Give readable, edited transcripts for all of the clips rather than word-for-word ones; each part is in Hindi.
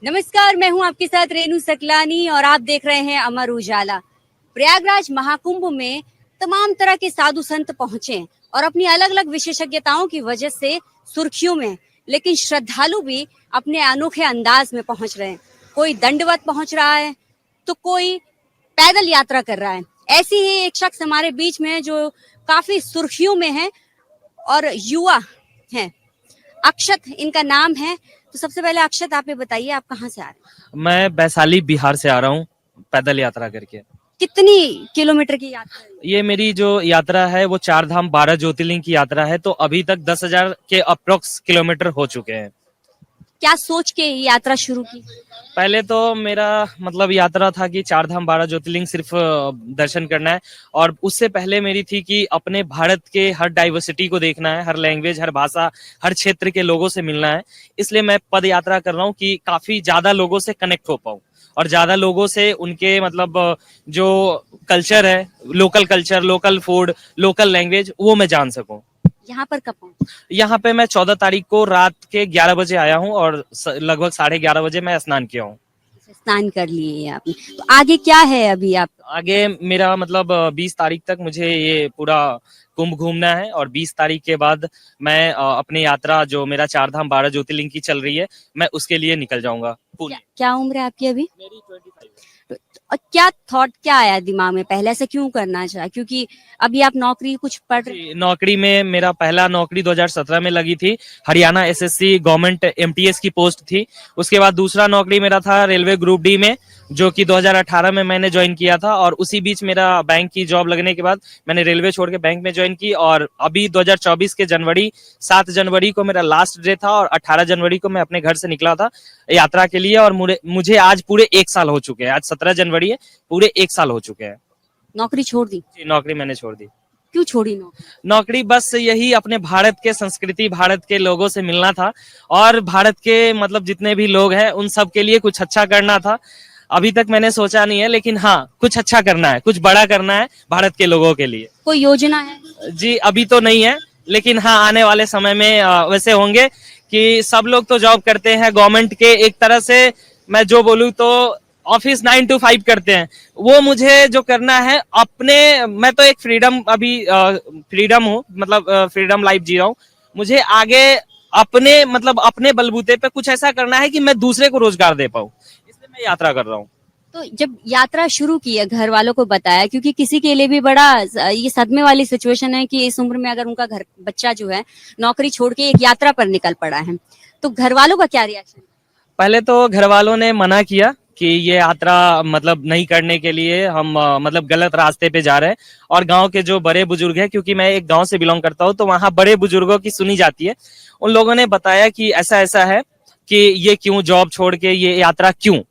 नमस्कार, मैं हूं आपके साथ रेनू सकलानी और आप देख रहे हैं अमर उजाला। प्रयागराज महाकुंभ में तमाम तरह के साधु संत पहुंचे और अपनी अलग अलग विशेषज्ञताओं की वजह से सुर्खियों में, लेकिन श्रद्धालु भी अपने अनोखे अंदाज में पहुंच रहे हैं। कोई दंडवत पहुंच रहा है तो कोई पैदल यात्रा कर रहा है। ऐसी ही एक शख्स हमारे बीच में है जो काफी सुर्खियों में है और युवा है। अक्षत इनका नाम है। तो सबसे पहले अक्षत आप ये बताइए, आप कहाँ से आ रहे हैं? मैं वैशाली बिहार से आ रहा हूँ पैदल यात्रा करके। कितनी किलोमीटर की यात्रा है? ये मेरी जो यात्रा है वो 4 धाम 12 ज्योतिर्लिंग की यात्रा है, तो अभी तक 10,000 के अप्रोक्स किलोमीटर हो चुके हैं। क्या सोच के ये यात्रा शुरू की? पहले तो मेरा मतलब यात्रा था कि 4 धाम 12 ज्योतिर्लिंग सिर्फ दर्शन करना है, और उससे पहले मेरी थी कि अपने भारत के हर डाइवर्सिटी को देखना है, हर लैंग्वेज, हर भाषा, हर क्षेत्र के लोगों से मिलना है। इसलिए मैं पद यात्रा कर रहा हूँ कि काफी ज्यादा लोगों से कनेक्ट हो पाऊँ और ज्यादा लोगों से उनके मतलब जो कल्चर है, लोकल फूड, लोकल लैंग्वेज, वो मैं जान सकूं। यहाँ पर कब पहुंचे? यहाँ पे मैं 14 तारीख को रात के 11 बजे आया हूँ और लगभग 11:30 बजे मैं स्नान किया हूँ। स्नान कर लिए आपने, तो आगे क्या है अभी आप? आगे मेरा मतलब 20 तारीख तक मुझे ये पूरा कुंभ घूमना है, और 20 तारीख के बाद मैं अपनी यात्रा जो मेरा 4 धाम 12 ज्योतिर्लिंग की चल रही है, मैं उसके लिए निकल जाऊंगा पुणे। क्या उम्र है आपकी अभी? मेरी 25। और क्या थॉट, क्या आया दिमाग में, पहले से क्यों करना चाहा? क्योंकि अभी आप नौकरी कुछ पढ़ रहे? नौकरी में मेरा पहला नौकरी 2017 में लगी थी, हरियाणा एसएससी गवर्नमेंट एमटीएस की पोस्ट थी। उसके बाद दूसरा नौकरी मेरा था रेलवे ग्रुप डी में, जो कि 2018 में मैंने ज्वाइन किया था, और उसी बीच मेरा बैंक की जॉब लगने के बाद मैंने रेलवे छोड़ के बैंक में ज्वाइन की, और अभी 2024 के 7 जनवरी को मेरा लास्ट डे था, और 18 जनवरी को मैं अपने घर से निकला था यात्रा के लिए, और मुझे आज पूरे 1 साल हो चुके हैं। आज 17 जनवरी है, पूरे 1 साल हो चुके हैं। नौकरी छोड़ दी? नौकरी मैंने छोड़ दी। क्यों छोड़ी नौकरी? नौकरी बस यही अपने भारत के संस्कृति, भारत के लोगों से मिलना था, और भारत के मतलब जितने भी लोग हैं उन सब के लिए कुछ अच्छा करना था। अभी तक मैंने सोचा नहीं है, लेकिन हाँ, कुछ अच्छा करना है, कुछ बड़ा करना है भारत के लोगों के लिए। कोई योजना है? जी अभी तो नहीं है, लेकिन हाँ आने वाले समय में वैसे होंगे कि सब लोग तो जॉब करते हैं गवर्नमेंट के, एक तरह से मैं जो बोलूँ तो ऑफिस 9 to 5 करते हैं। वो मुझे जो करना है अपने, मैं तो एक फ्रीडम हूँ, मतलब फ्रीडम लाइफ जी रहा हूँ। मुझे आगे अपने बलबूते पे कुछ ऐसा करना है कि मैं दूसरे को रोजगार दे पाऊँ, इसलिए मैं यात्रा कर रहा हूँ। तो जब यात्रा शुरू की है, घर वालों को बताया? क्योंकि किसी के लिए भी बड़ा ये सदमे वाली सिचुएशन है कि इस उम्र में अगर उनका घर बच्चा जो है नौकरी छोड़ के एक यात्रा पर निकल पड़ा है, तो घर वालों का क्या रिएक्शन? पहले तो घर वालों ने मना किया कि ये यात्रा मतलब नहीं करने के लिए, हम मतलब गलत रास्ते पे जा रहे हैं, और गांव के जो बड़े बुजुर्ग हैं, क्योंकि मैं एक गांव से बिलोंग करता हूं, तो वहां बड़े बुजुर्गों की सुनी जाती है। उन लोगों ने बताया कि ऐसा ऐसा है कि ये क्यों जॉब छोड़ के ये यात्रा क्यों।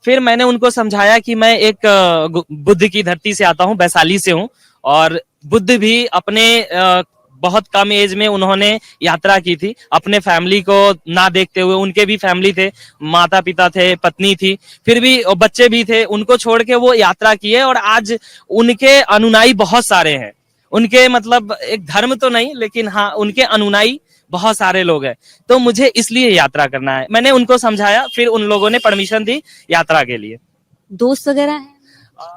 फिर मैंने उनको समझाया कि मैं एक बुद्ध की धरती से आता हूँ, वैशाली से हूँ, और बुद्ध भी अपने बहुत कम एज में उन्होंने यात्रा की थी, अपने फैमिली को ना देखते हुए। उनके भी फैमिली थे, माता पिता थे, पत्नी थी, फिर भी बच्चे भी थे, उनको छोड़ के वो यात्रा किए, और आज उनके अनुयायी बहुत सारे हैं। उनके मतलब एक धर्म तो नहीं, लेकिन हाँ उनके अनुयायी बहुत सारे लोग हैं। तो मुझे इसलिए यात्रा करना है, मैंने उनको समझाया, फिर उन लोगों ने परमिशन दी यात्रा के लिए। दोस्त वगैरह है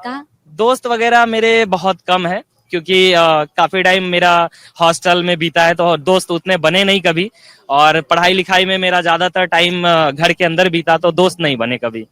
का? दोस्त वगैरह मेरे बहुत कम है, क्योंकि काफी टाइम मेरा हॉस्टल में बीता है, तो दोस्त उतने बने नहीं कभी, और पढ़ाई लिखाई में मेरा ज्यादातर टाइम घर के अंदर बीता, तो दोस्त नहीं बने कभी।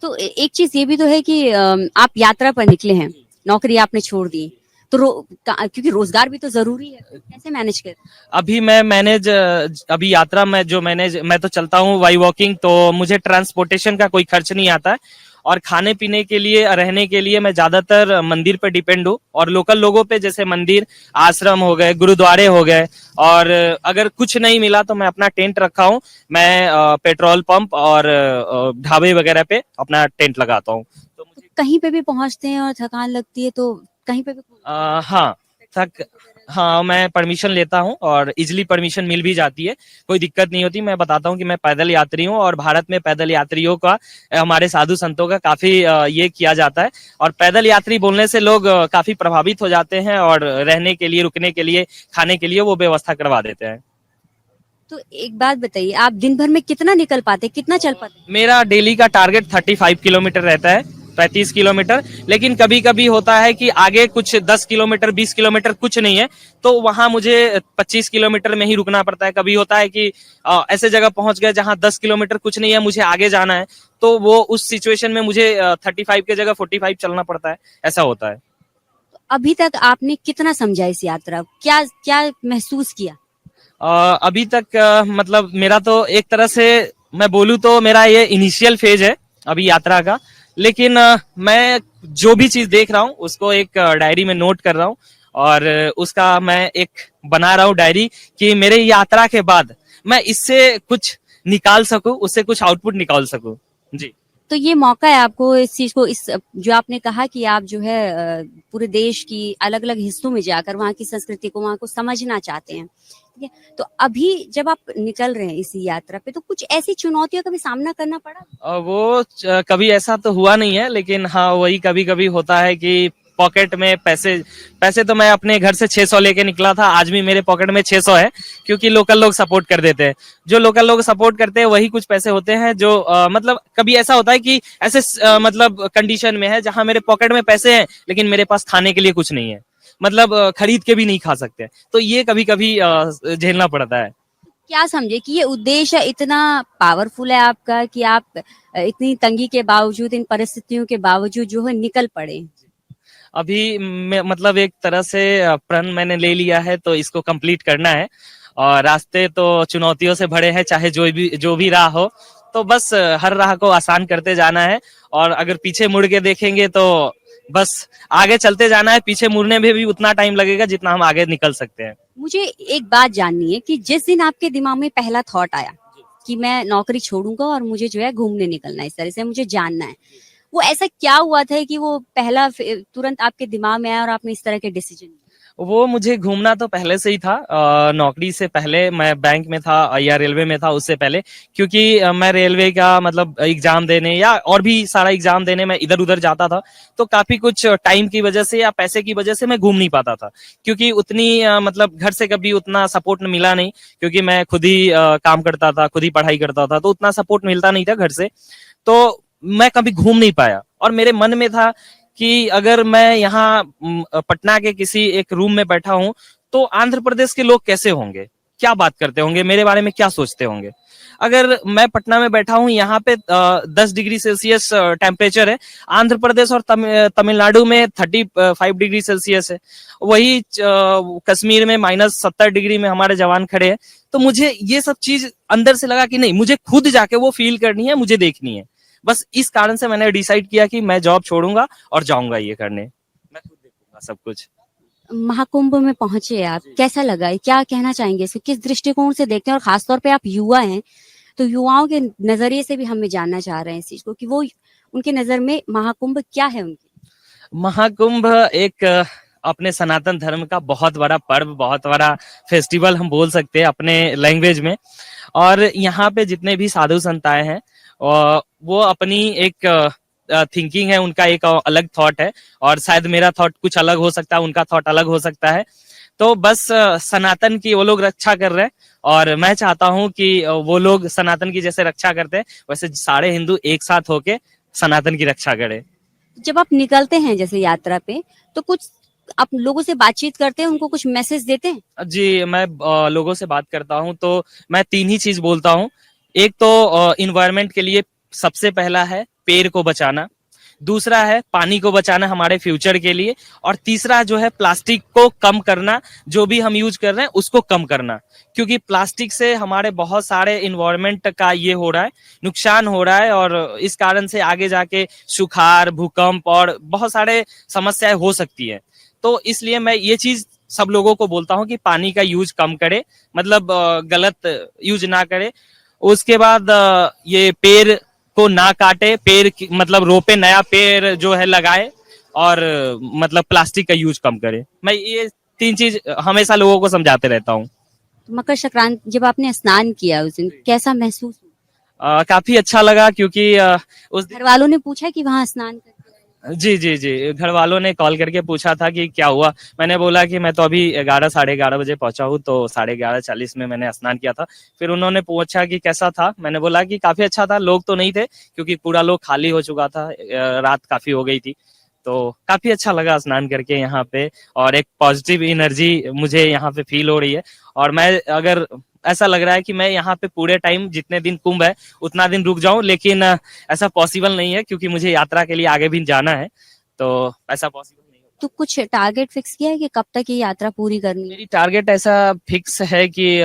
तो एक चीज ये भी तो है कि आप यात्रा पर निकले हैं, नौकरी आपने छोड़ दी, तो क्योंकि रोजगार भी तो जरूरी है, कैसे मैनेज कर? अभी मैं मैनेज अभी यात्रा में जो मैनेज, मैं तो चलता हूँ वाई वॉकिंग, तो मुझे ट्रांसपोर्टेशन का कोई खर्च नहीं आता है, और खाने पीने के लिए, रहने के लिए मैं ज्यादातर मंदिर पे डिपेंड हूँ, और लोकल लोगों पे, जैसे मंदिर, आश्रम हो गए, गुरुद्वारे हो गए, और अगर कुछ नहीं मिला तो मैं अपना टेंट रखा हूँ। मैं पेट्रोल पंप और ढाबे वगैरह पे अपना टेंट लगाता हूँ। तो मुझे कहीं पे भी पहुंचते हैं और थकान लगती है तो कहीं पे भी हाँ तक हाँ मैं परमिशन लेता हूँ, और इजिली परमिशन मिल भी जाती है, कोई दिक्कत नहीं होती। मैं बताता हूँ कि मैं पैदल यात्री हूँ, और भारत में पैदल यात्रियों का, हमारे साधु संतों का काफी ये किया जाता है, और पैदल यात्री बोलने से लोग काफी प्रभावित हो जाते हैं, और रहने के लिए, रुकने के लिए, खाने के लिए वो व्यवस्था करवा देते हैं। तो एक बात बताइए, आप दिन भर में कितना निकल पाते, कितना चल पाते? मेरा डेली का टारगेट 35 किलोमीटर रहता है, 35 किलोमीटर। लेकिन कभी कभी होता है कि आगे कुछ 10 किलोमीटर 20 किलोमीटर कुछ नहीं है, तो वहां मुझे 25 किलोमीटर में ही रुकना पड़ता है। कभी होता है कि ऐसे जगह पहुंच गए जहां 10 किलोमीटर कुछ नहीं है, मुझे आगे जाना है, तो वो उस सिचुएशन में मुझे 35 की जगह 45 चलना पड़ता है, ऐसा होता है। अभी तक आपने कितना समझा इस यात्रा को? क्या क्या महसूस किया? अभी तक मतलब मेरा तो एक तरह से मैं बोलूँ तो मेरा ये इनिशियल फेज है अभी यात्रा का। लेकिन मैं जो भी चीज देख रहा हूँ उसको एक डायरी में नोट कर रहा हूँ, और उसका मैं एक बना रहा हूँ डायरी, कि मेरे यात्रा के बाद मैं इससे कुछ निकाल सकूं, उससे कुछ आउटपुट निकाल सकूं। जी। तो ये मौका है आपको इस चीज को, इस जो आपने कहा कि आप जो है पूरे देश की अलग अलग हिस्सों में जाकर वहाँ की संस्कृति को, वहाँ को समझना चाहते हैं, ठीक है? तो अभी जब आप निकल रहे हैं इस यात्रा पे, तो कुछ ऐसी चुनौतियों का भी सामना करना पड़ा? कभी ऐसा तो हुआ नहीं है, लेकिन हाँ वही कभी कभी होता है कि पॉकेट में पैसे पैसे तो मैं अपने घर से 600 लेके निकला था, आज भी मेरे पॉकेट में 600 है, क्योंकि लोकल लोग सपोर्ट कर देते हैं। जो लोकल लोग सपोर्ट करते हैं वही कुछ पैसे होते हैं जो मतलब कभी ऐसा होता है कि ऐसे मतलब कंडीशन में है जहां मेरे पॉकेट में पैसे हैं लेकिन मेरे पास खाने के लिए कुछ नहीं है, मतलब खरीद के भी नहीं खा सकते, तो ये कभी कभी झेलना पड़ता है। क्या समझे कि ये उद्देश्य इतना पावरफुल है आपका कि आप इतनी तंगी के बावजूद, इन परिस्थितियों के बावजूद जो है निकल पड़े? अभी मतलब एक तरह से प्रण मैंने ले लिया है, तो इसको कंप्लीट करना है। और रास्ते तो चुनौतियों से भरे हैं, चाहे जो भी राह हो, तो बस हर राह को आसान करते जाना है। और अगर पीछे मुड़ के देखेंगे तो बस आगे चलते जाना है, पीछे मुड़ने में भी उतना टाइम लगेगा जितना हम आगे निकल सकते हैं। मुझे एक बात जाननी है कि जिस दिन आपके दिमाग में पहला थॉट आया कि मैं नौकरी छोड़ूंगा और मुझे जो है घूमने निकलना है, इस तरह से मुझे जानना है, वो ऐसा क्या हुआ था कि वो पहला तुरंत आपके दिमाग में आया और आपने इस तरह के डिसीजन? वो मुझे घूमना तो पहले से ही था, नौकरी से पहले मैं बैंक में था या रेलवे में था उससे पहले, क्योंकि मैं रेलवे का मतलब एग्जाम देने या और भी सारा एग्जाम देने मैं इधर उधर जाता था, तो काफी कुछ टाइम की वजह से या पैसे की वजह से मैं घूम नहीं पाता था, क्योंकि उतनी मतलब घर से कभी उतना सपोर्ट मिला नहीं, क्योंकि मैं खुद ही काम करता था, खुद ही पढ़ाई करता था, तो उतना सपोर्ट मिलता नहीं था घर से, तो मैं कभी घूम नहीं पाया। और मेरे मन में था कि अगर मैं यहाँ पटना के किसी एक रूम में बैठा हूं, तो आंध्र प्रदेश के लोग कैसे होंगे, क्या बात करते होंगे, मेरे बारे में क्या सोचते होंगे। अगर मैं पटना में बैठा हूं, यहाँ पे 10 डिग्री सेल्सियस टेम्परेचर है, आंध्र प्रदेश और तमिलनाडु में 35 डिग्री सेल्सियस है, वही कश्मीर में -70 डिग्री में हमारे जवान खड़े हैं। तो मुझे ये सब चीज अंदर से लगा कि नहीं, मुझे खुद जाके वो फील करनी है, मुझे देखनी है। बस इस कारण से मैंने डिसाइड किया कि मैं जॉब छोड़ूंगा और जाऊंगा ये करने, मैं खुद देखूंगा सब कुछ। महाकुंभ में पहुंचे आप, कैसा लगा? क्या कहना चाहेंगे इसको, किस दृष्टिकोण से देखते हैं? और खासतौर पे आप युवा हैं, तो युवाओं के नजरिए से भी हमें जानना चाह रहे हैं इस चीज को कि वो उनके नजर में महाकुंभ क्या है उनकी? महाकुंभ एक अपने सनातन धर्म का बहुत बड़ा पर्व, बहुत बड़ा फेस्टिवल हम बोल सकते हैं अपने लैंग्वेज में। और यहाँ पे जितने भी साधु संत आए हैं, वो अपनी एक थिंकिंग है, उनका एक अलग थॉट है, और शायद मेरा थॉट कुछ अलग हो सकता है, उनका थॉट अलग हो सकता है। तो बस सनातन की वो लोग रक्षा कर रहे हैं, और मैं चाहता हूँ कि वो लोग सनातन की जैसे रक्षा करते हैं वैसे सारे हिंदू एक साथ होके सनातन की रक्षा करें। जब आप निकलते हैं जैसे यात्रा पे, तो कुछ आप लोगों से बातचीत करते हैं, उनको कुछ मैसेज देते हैं? जी, मैं लोगों से बात करता हूँ तो मैं 3 ही चीज बोलता हूँ। एक तो इन्वायरमेंट के लिए सबसे पहला है पेड़ को बचाना, दूसरा है पानी को बचाना हमारे फ्यूचर के लिए, और तीसरा जो है प्लास्टिक को कम करना, जो भी हम यूज कर रहे हैं उसको कम करना, क्योंकि प्लास्टिक से हमारे बहुत सारे इन्वायरमेंट का ये हो रहा है, नुकसान हो रहा है, और इस कारण से आगे जाके सुखाड़, भूकंप और बहुत सारे समस्याएं हो सकती है। तो इसलिए मैं ये चीज सब लोगों को बोलता हूँ कि पानी का यूज कम करे, मतलब गलत यूज ना करे। उसके बाद ये पेड़ को ना काटे, मतलब रोपे, नया पेड़ जो है लगाए, और मतलब प्लास्टिक का यूज कम करे। मैं ये 3 चीज हमेशा लोगों को समझाते रहता हूँ। तो मकर संक्रांति जब आपने स्नान किया उस दिन, कैसा महसूस हुआ? काफी अच्छा लगा, क्योंकि उस दिन घर वालों ने पूछा कि वहां स्नान करके आए? जी जी जी, घर वालों ने कॉल करके पूछा था कि क्या हुआ। मैंने बोला कि मैं तो अभी 11 साढ़े 11 बजे पहुंचा हूँ, तो 11:30 में मैंने स्नान किया था। फिर उन्होंने पूछा कि कैसा था, मैंने बोला कि काफी अच्छा था। लोग तो नहीं थे क्योंकि पूरा लोग खाली हो चुका था, रात काफी हो गई थी। तो काफी अच्छा लगा स्नान करके यहाँ पे, और एक पॉजिटिव एनर्जी मुझे यहाँ पे फील हो रही है। और मैं अगर ऐसा लग रहा है कि मैं यहाँ पे पूरे टाइम जितने दिन कुंभ है उतना दिन रुक जाऊं, लेकिन ऐसा पॉसिबल नहीं है क्योंकि मुझे यात्रा के लिए आगे भी जाना है, तो ऐसा पॉसिबल नहीं होगा। तो कुछ टारगेट फिक्स किया है कि कब तक ये यात्रा पूरी करनी है? मेरी टारगेट ऐसा फिक्स है कि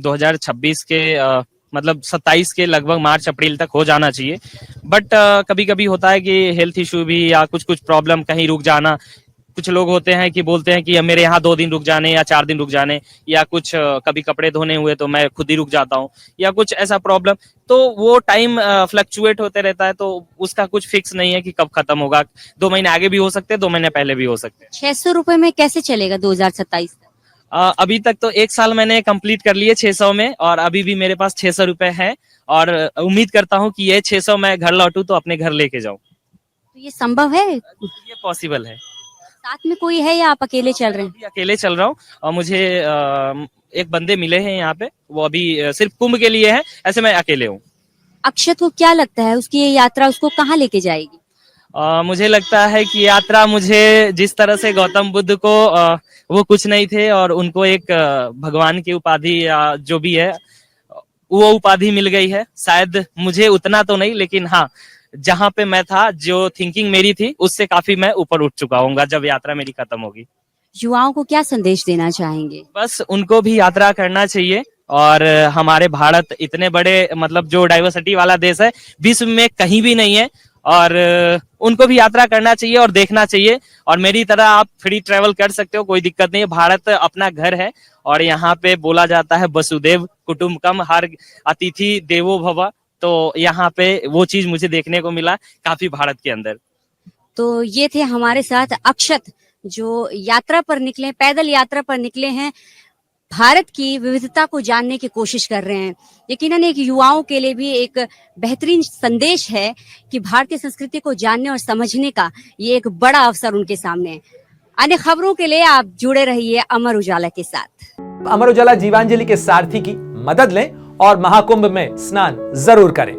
2026 के मतलब 27 के लगभग मार्च अप्रैल तक हो जाना चाहिए। बट कभी कभी होता है कि हेल्थ इशू भी, या कुछ कुछ प्रॉब्लम, कहीं रुक जाना। कुछ लोग होते हैं कि बोलते हैं कि मेरे यहाँ 2 दिन रुक जाने या 4 दिन रुक जाने, या कुछ कभी कपड़े धोने हुए तो मैं खुद ही रुक जाता हूँ, या कुछ ऐसा प्रॉब्लम। तो वो टाइम फ्लक्चुएट होते रहता है, तो उसका कुछ फिक्स नहीं है कि कब खत्म होगा। 2 महीने आगे भी हो सकते हैं, 2 महीने पहले भी हो सकते हैं। 600 रुपए में कैसे चलेगा 2027 तक? अभी तक तो 1 साल मैंने कंप्लीट कर लिए 600 में, और अभी भी मेरे पास 600 रुपए है। और उम्मीद करता हूँ कि ये 600 मैं घर लौटूं तो अपने घर लेके जाऊं। तो ये संभव है? ये पॉसिबल है। साथ में कोई है या आप अकेले चल रहे हैं? अभी अकेले चल रहा हूँ, और मुझे एक बंदे मिले हैं यहाँ पे, वो अभी सिर्फ कुंभ के लिए है। ऐसे मैं अकेले हूँ। अक्षत को क्या लगता है उसकी ये यात्रा उसको कहाँ लेके जाएगी? मुझे लगता है कि यात्रा मुझे, जिस तरह से गौतम बुद्ध को वो कुछ नहीं थे और उनको एक भगवान की उपाधि या जो भी है वो उपाधि मिल गई है, शायद मुझे उतना तो नहीं, लेकिन हाँ, जहां पे मैं था, जो थिंकिंग मेरी थी, उससे काफी मैं ऊपर उठ चुका हूँ जब यात्रा मेरी खत्म होगी। युवाओं को क्या संदेश देना चाहेंगे? बस उनको भी यात्रा करना चाहिए। और हमारे भारत इतने बड़े, मतलब जो डाइवर्सिटी वाला देश है, विश्व में कहीं भी नहीं है। और उनको भी यात्रा करना चाहिए और देखना चाहिए। और मेरी तरह आप फ्री ट्रेवल कर सकते हो, कोई दिक्कत नहीं है। भारत अपना घर है, और यहाँ पे बोला जाता है वसुदेव कुटुम्बकम, हर अतिथि देवो भव। तो यहाँ पे वो चीज मुझे देखने को मिला काफी भारत के अंदर। तो ये थे हमारे साथ अक्षत, जो यात्रा पर निकले, पैदल यात्रा पर निकले हैं, भारत की विविधता को जानने की कोशिश कर रहे हैं। यकीनन एक युवाओं के लिए भी एक बेहतरीन संदेश है कि भारतीय संस्कृति को जानने और समझने का ये एक बड़ा अवसर उनके सामने है। अन्य खबरों के लिए आप जुड़े रहिए अमर उजाला के साथ। अमर उजाला जीवांजलि के सारथी की मदद लें और महाकुंभ में स्नान जरूर करें।